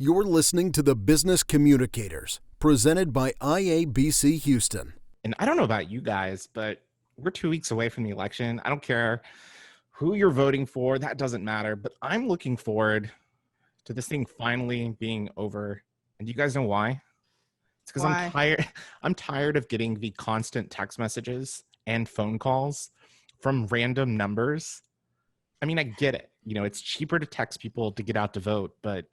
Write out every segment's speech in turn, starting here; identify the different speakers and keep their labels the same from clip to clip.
Speaker 1: You're listening to the Business Communicators, presented by IABC Houston.
Speaker 2: And I don't know about you guys, but we're 2 weeks away from the election. I don't care who you're voting for. That doesn't matter. But I'm looking forward to this thing finally being over. And do you guys know why? It's because I'm tired. I'm tired of getting the constant text messages and phone calls from random numbers. I mean, I get it. You know, it's cheaper to text people to get out to vote, but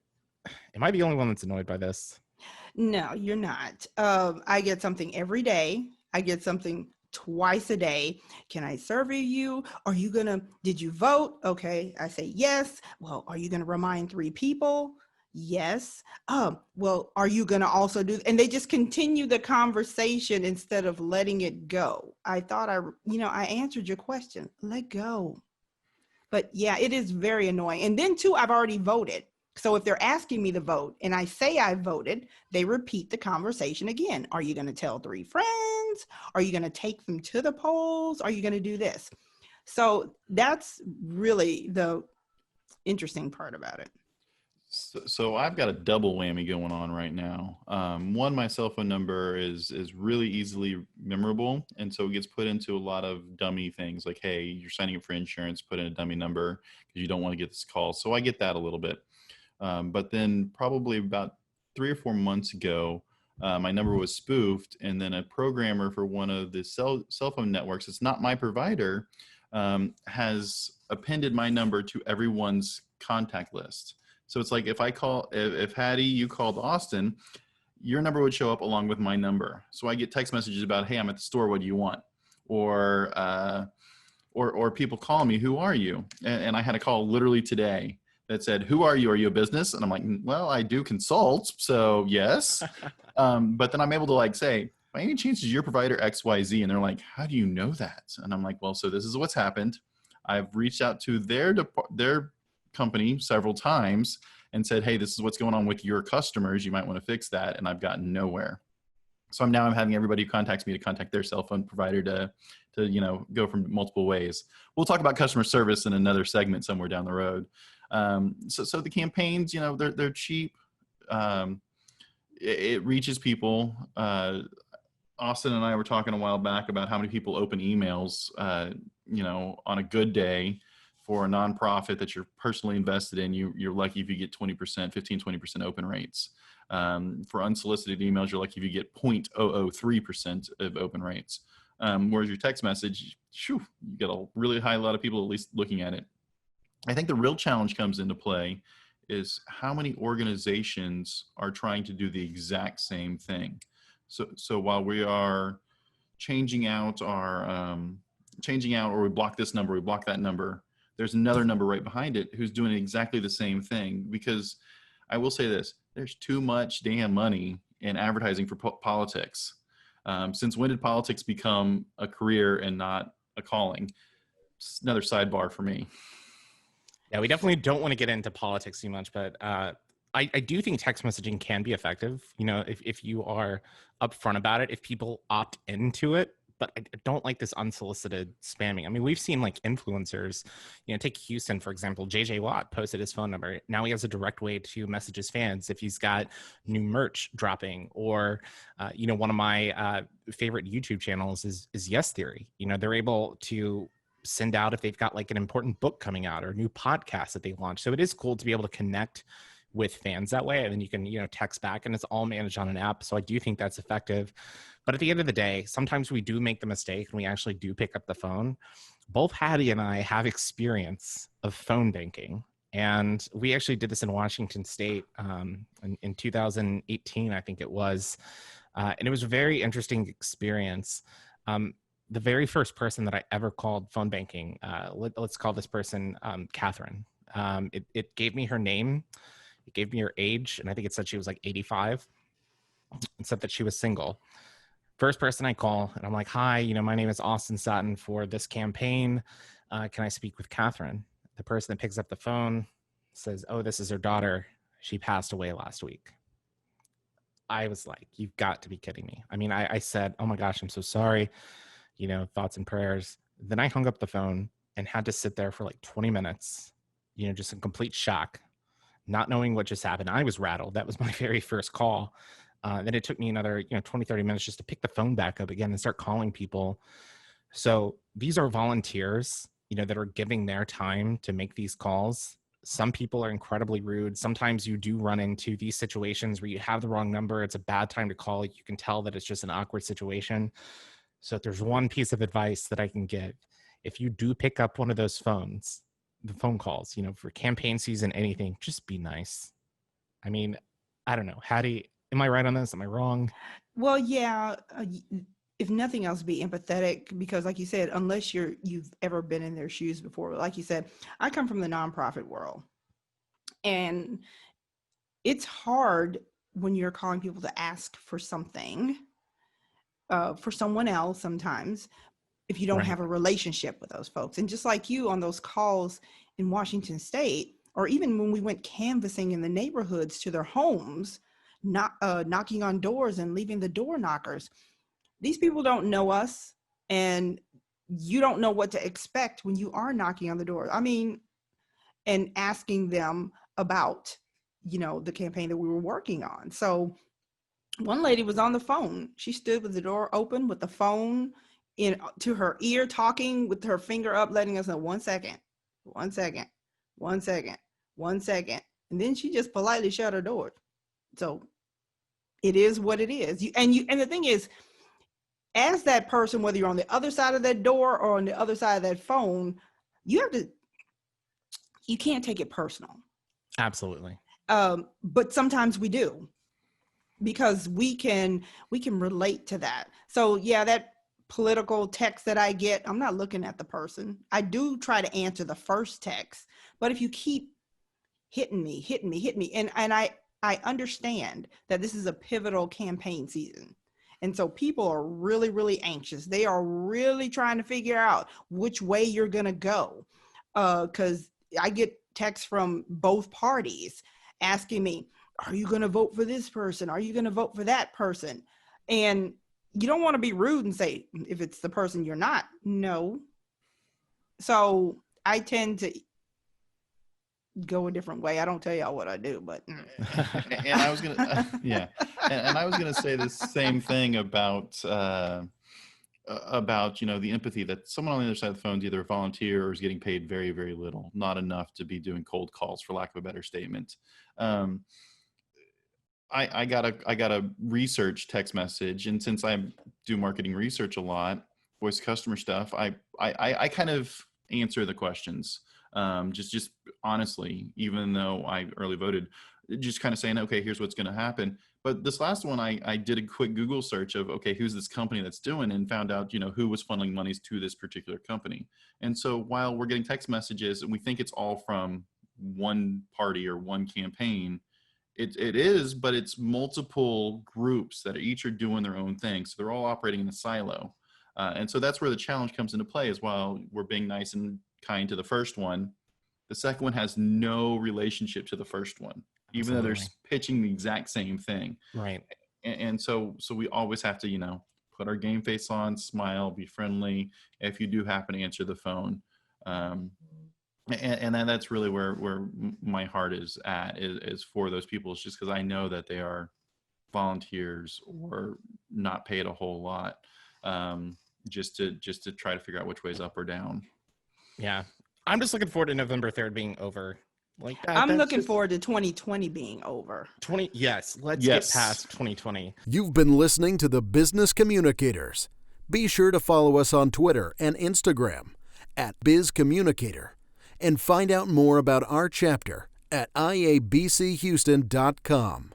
Speaker 2: am I the only one that's annoyed by this?
Speaker 3: No, you're not. I get something every day. I get something twice a day. Can I survey you? Did you vote? Okay. I say yes. Well, are you going to remind 3 people? Yes. Well, are you going to also do, and they just continue the conversation instead of letting it go. I thought I answered your question. Let go. But yeah, it is very annoying. And then too, I've already voted. So if they're asking me to vote and I say I voted, they repeat the conversation again. Are you going to tell 3 friends? Are you going to take them to the polls? Are you going to do this? So that's really the interesting part about it.
Speaker 4: So I've got a double whammy going on right now. One, my cell phone number is really easily memorable. And so it gets put into a lot of dummy things like, hey, you're signing up for insurance, put in a dummy number because you don't want to get this call. So I get that a little bit. But then probably about 3 or 4 months ago, my number was spoofed, and then a programmer for one of the cell phone networks, it's not my provider, has appended my number to everyone's contact list. So it's like if Hattie, you called Austin, your number would show up along with my number. So I get text messages about, hey, I'm at the store, what do you want? Or people call me, who are you? And I had a call literally today that said, who are you? Are you a business? And I'm like, well, I do consult, so yes. But then I'm able to say, by any chance is your provider XYZ? And they're like, how do you know that? And I'm like, well, so this is what's happened. I've reached out to their company several times and said, hey, this is what's going on with your customers. You might want to fix that. And I've gotten nowhere. So I'm having everybody who contacts me to contact their cell phone provider to go from multiple ways. We'll talk about customer service in another segment somewhere down the road. So the campaigns, they're cheap. It reaches people. Austin and I were talking a while back about how many people open emails, on a good day for a nonprofit that you're personally invested in. You're lucky if you get 15-20% open rates. For unsolicited emails, you're lucky if you get 0.003% of open rates. Whereas your text message, you get a really high lot of people at least looking at it. I think the real challenge comes into play is how many organizations are trying to do the exact same thing. So while we are changing out or we block this number, we block that number, there's another number right behind it who's doing exactly the same thing. Because I will say this, there's too much damn money in advertising for politics. Since when did politics become a career and not a calling? It's another sidebar for me.
Speaker 2: Yeah, we definitely don't want to get into politics too much, but I do think text messaging can be effective, if you are upfront about it, if people opt into it. But I don't like this unsolicited spamming. I mean, we've seen influencers, take Houston, for example. JJ Watt posted his phone number. Now he has a direct way to message his fans if he's got new merch dropping. Or, one of my favorite YouTube channels is Yes Theory. They're able to send out if they've got an important book coming out or a new podcast that they launch. So it is cool to be able to connect with fans that way. And then you can, text back, and it's all managed on an app. So I do think that's effective. But at the end of the day, sometimes we do make the mistake and we actually do pick up the phone. Both Hattie and I have experience of phone banking. And we actually did this in Washington State in 2018, I think it was. And it was a very interesting experience. The very first person that I ever called phone banking, let's call this person Catherine. It gave me her name. It gave me her age, and I think it said she was 85. It said that she was single. First person I call, and I'm like, hi, my name is Austin Sutton for this campaign. Can I speak with Catherine? The person that picks up the phone says, oh, this is her daughter. She passed away last week. I was like, you've got to be kidding me. I mean, I said, oh my gosh, I'm so sorry. Thoughts and prayers. Then I hung up the phone and had to sit there for 20 minutes, just in complete shock, not knowing what just happened. I was rattled. That was my very first call. Then it took me another 20, 30 minutes just to pick the phone back up again and start calling people. So these are volunteers, that are giving their time to make these calls. Some people are incredibly rude. Sometimes you do run into these situations where you have the wrong number. It's a bad time to call. You can tell that it's just an awkward situation. So if there's one piece of advice that I can give, if you do pick up one of those the phone calls, for campaign season, anything, just be nice. I mean, I don't know. Am I right on this? Am I wrong?
Speaker 3: Well, yeah. If nothing else, be empathetic, because like you said, unless you've ever been in their shoes before, like you said, I come from the nonprofit world, and it's hard when you're calling people to ask for something for someone else sometimes, if you don't have a relationship with those folks. And just like you on those calls in Washington State, or even when we went canvassing in the neighborhoods to their homes, not knocking on doors and leaving the door knockers. These people don't know us, and you don't know what to expect when you are knocking on the door. I mean, and asking them about, the campaign that we were working on. So one lady was on the phone. She stood with the door open with the phone to her ear, talking with her finger up, letting us know 1 second, 1 second, 1 second, 1 second. And then she just politely shut her door. So it is what it is. And the thing is, as that person, whether you're on the other side of that door or on the other side of that phone, you can't take it personal.
Speaker 2: Absolutely.
Speaker 3: But sometimes we do, because we can relate to that. So yeah, that political text that I get, I'm not looking at the person. I do try to answer the first text, but if you keep hitting me, and I understand that this is a pivotal campaign season. And so people are really, really anxious. They are really trying to figure out which way you're going to go. Because I get texts from both parties asking me, are you going to vote for this person? Are you going to vote for that person? And you don't want to be rude and say, if it's the person you're not, no. So I tend to go a different way. I don't tell y'all what I do, but
Speaker 4: and I was gonna and I was gonna say the same thing about the empathy that someone on the other side of the phone is either a volunteer or is getting paid very, very little, not enough to be doing cold calls, for lack of a better statement. I got a research text message, and since I do marketing research a lot, voice customer stuff, I kind of answer the questions. Just honestly, even though I early voted, just kind of saying, okay, here's what's going to happen. But this last one, I did a quick Google search of, okay, who's this company that's doing, and found out, who was funneling monies to this particular company. And so while we're getting text messages and we think it's all from one party or one campaign, it is, but it's multiple groups that each are doing their own thing. So they're all operating in a silo. And so that's where the challenge comes into play, is while we're being nice and kind to the first one, the second one has no relationship to the first one, even though they're pitching the exact same thing.
Speaker 2: Right.
Speaker 4: And so we always have to, put our game face on, smile, be friendly. If you do happen to answer the phone. And that's really where my heart is at, is for those people. It's just because I know that they are volunteers or not paid a whole lot, just to try to figure out which way's up or down.
Speaker 2: Yeah. I'm just looking forward to November 3rd being over. Like that.
Speaker 3: I'm looking forward to 2020 being over.
Speaker 2: Let's get past 2020.
Speaker 1: You've been listening to the Business Communicators. Be sure to follow us on Twitter and Instagram @BizCommunicator, and find out more about our chapter at iabchouston.com.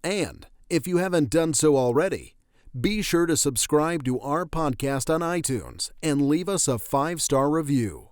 Speaker 1: And if you haven't done so already, be sure to subscribe to our podcast on iTunes and leave us a 5-star review.